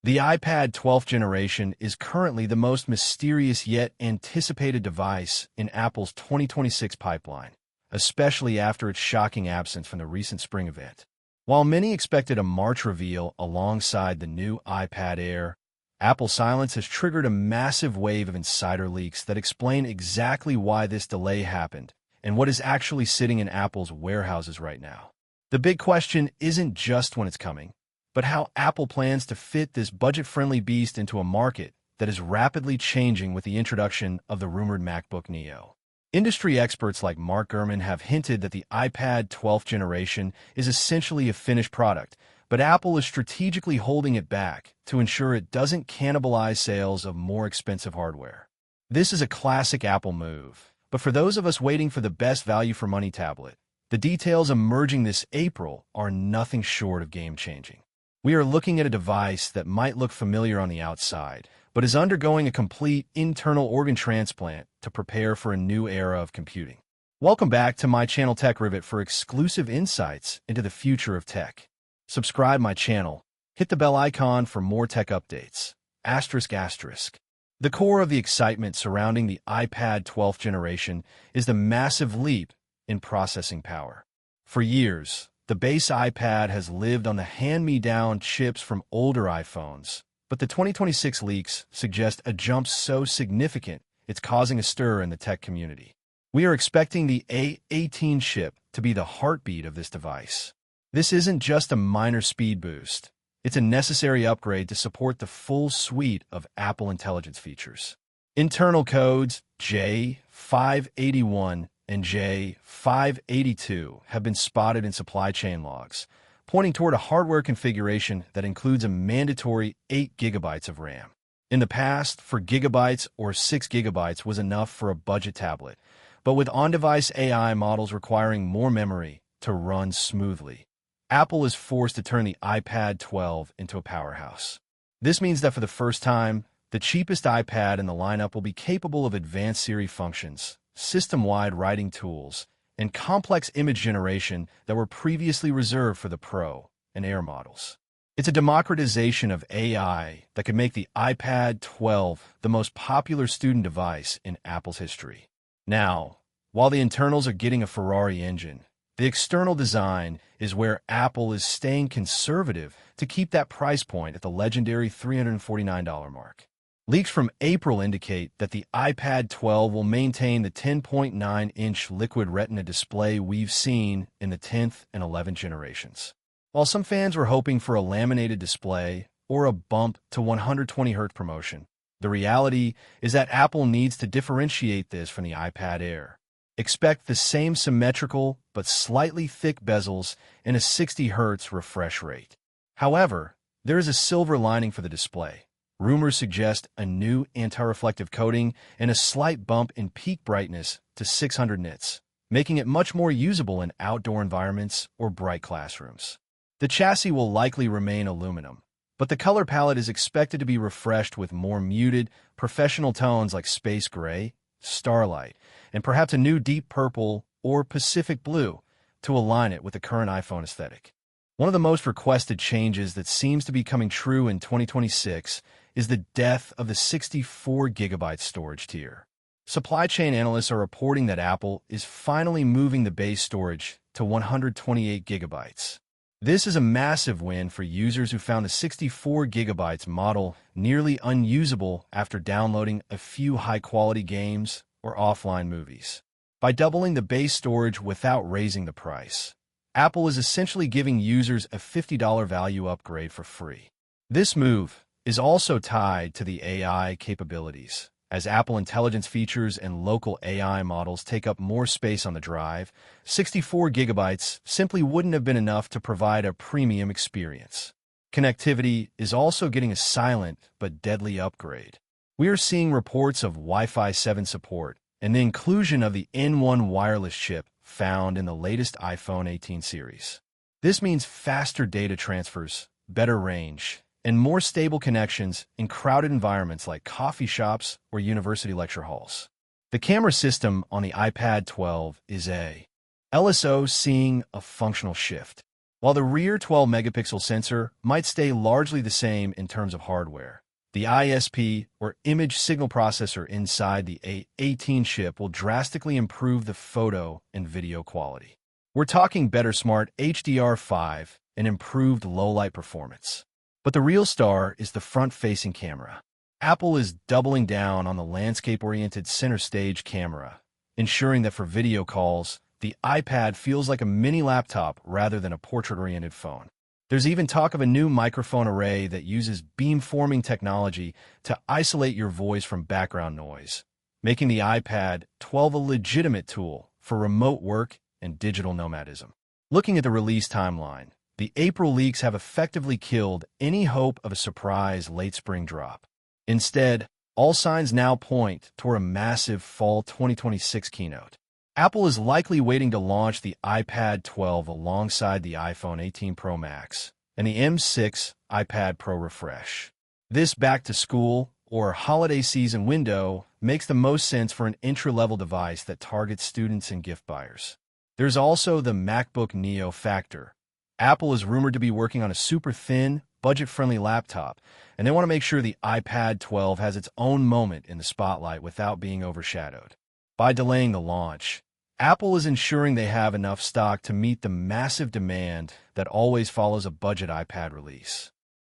The iPad 12th generation is currently the most mysterious yet anticipated device in Apple's 2026 pipeline, especially after its shocking absence from the recent spring event. While many expected a March reveal alongside the new iPad Air, Apple's silence has triggered a massive wave of insider leaks that explain exactly why this delay happened and what is actually sitting in Apple's warehouses right now. The big question isn't just when it's coming, but how Apple plans to fit this budget-friendly beast into a market that is rapidly changing with the introduction of the rumored MacBook Neo. Industry experts like Mark Gurman have hinted that the iPad 12th generation is essentially a finished product, but Apple is strategically holding it back to ensure it doesn't cannibalize sales of more expensive hardware. This is a classic Apple move, but for those of us waiting for the best value-for-money tablet, the details emerging this April are nothing short of game-changing. We are looking at a device that might look familiar on the outside, but is undergoing a complete internal organ transplant to prepare for a new era of computing. Welcome back to my channel Tech Rivet for exclusive insights into the future of tech. Subscribe my channel, hit the bell icon for more tech updates. ***. The core of the excitement surrounding the iPad 12th generation is the massive leap in processing power. For years, the base iPad has lived on the hand-me-down chips from older iPhones, but the 2026 leaks suggest a jump so significant it's causing a stir in the tech community. We are expecting the A18 chip to be the heartbeat of this device. This isn't just a minor speed boost. It's a necessary upgrade to support the full suite of Apple Intelligence features. Internal codes J581 and J582 have been spotted in supply chain logs, pointing toward a hardware configuration that includes a mandatory 8 GB of RAM. In the past, 4 GB or 6 GB was enough for a budget tablet, but with on-device AI models requiring more memory to run smoothly, Apple is forced to turn the iPad 12 into a powerhouse. This means that for the first time, the cheapest iPad in the lineup will be capable of advanced Siri functions, system-wide writing tools, and complex image generation that were previously reserved for the Pro and Air models. It's a democratization of AI that could make the iPad 12 the most popular student device in Apple's history. Now, while the internals are getting a Ferrari engine, the external design is where Apple is staying conservative to keep that price point at the legendary $349 mark. Leaks from April indicate that the iPad 12 will maintain the 10.9-inch Liquid Retina display we've seen in the 10th and 11th generations. While some fans were hoping for a laminated display or a bump to 120Hz promotion, the reality is that Apple needs to differentiate this from the iPad Air. Expect the same symmetrical but slightly thick bezels and a 60Hz refresh rate. However, there is a silver lining for the display. Rumors suggest a new anti-reflective coating and a slight bump in peak brightness to 600 nits, making it much more usable in outdoor environments or bright classrooms. The chassis will likely remain aluminum, but the color palette is expected to be refreshed with more muted, professional tones like space gray, starlight, and perhaps a new deep purple or Pacific blue to align it with the current iPhone aesthetic. One of the most requested changes that seems to be coming true in 2026 is the death of the 64 GB storage tier. Supply chain analysts are reporting that Apple is finally moving the base storage to 128 GB. This is a massive win for users who found the 64 GB model nearly unusable after downloading a few high-quality games or offline movies. By doubling the base storage without raising the price, Apple is essentially giving users a $50 value upgrade for free. This move is also tied to the AI capabilities. As Apple Intelligence features and local AI models take up more space on the drive, 64 GB simply wouldn't have been enough to provide a premium experience. Connectivity is also getting a silent but deadly upgrade. We are seeing reports of Wi-Fi 7 support and the inclusion of the N1 wireless chip found in the latest iPhone 18 series. This means faster data transfers, better range, and more stable connections in crowded environments like coffee shops or university lecture halls. The camera system on the iPad 12 is a LSO seeing a functional shift. While the rear 12-megapixel sensor might stay largely the same in terms of hardware, the ISP, or image signal processor inside the A18 chip, will drastically improve the photo and video quality. We're talking better smart HDR5 and improved low-light performance. But the real star is the front-facing camera. Apple is doubling down on the landscape-oriented center stage camera, ensuring that for video calls, the iPad feels like a mini laptop rather than a portrait-oriented phone. There's even talk of a new microphone array that uses beamforming technology to isolate your voice from background noise, making the iPad 12 a legitimate tool for remote work and digital nomadism. Looking at the release timeline, the April leaks have effectively killed any hope of a surprise late spring drop. Instead, all signs now point toward a massive fall 2026 keynote. Apple is likely waiting to launch the iPad 12 alongside the iPhone 18 Pro Max and the M6 iPad Pro refresh. This back-to-school or holiday season window makes the most sense for an entry-level device that targets students and gift buyers. There's also the MacBook Neo factor. Apple is rumored to be working on a super thin, budget-friendly laptop, and they want to make sure the iPad 12 has its own moment in the spotlight without being overshadowed. By delaying the launch, Apple is ensuring they have enough stock to meet the massive demand that always follows a budget iPad release.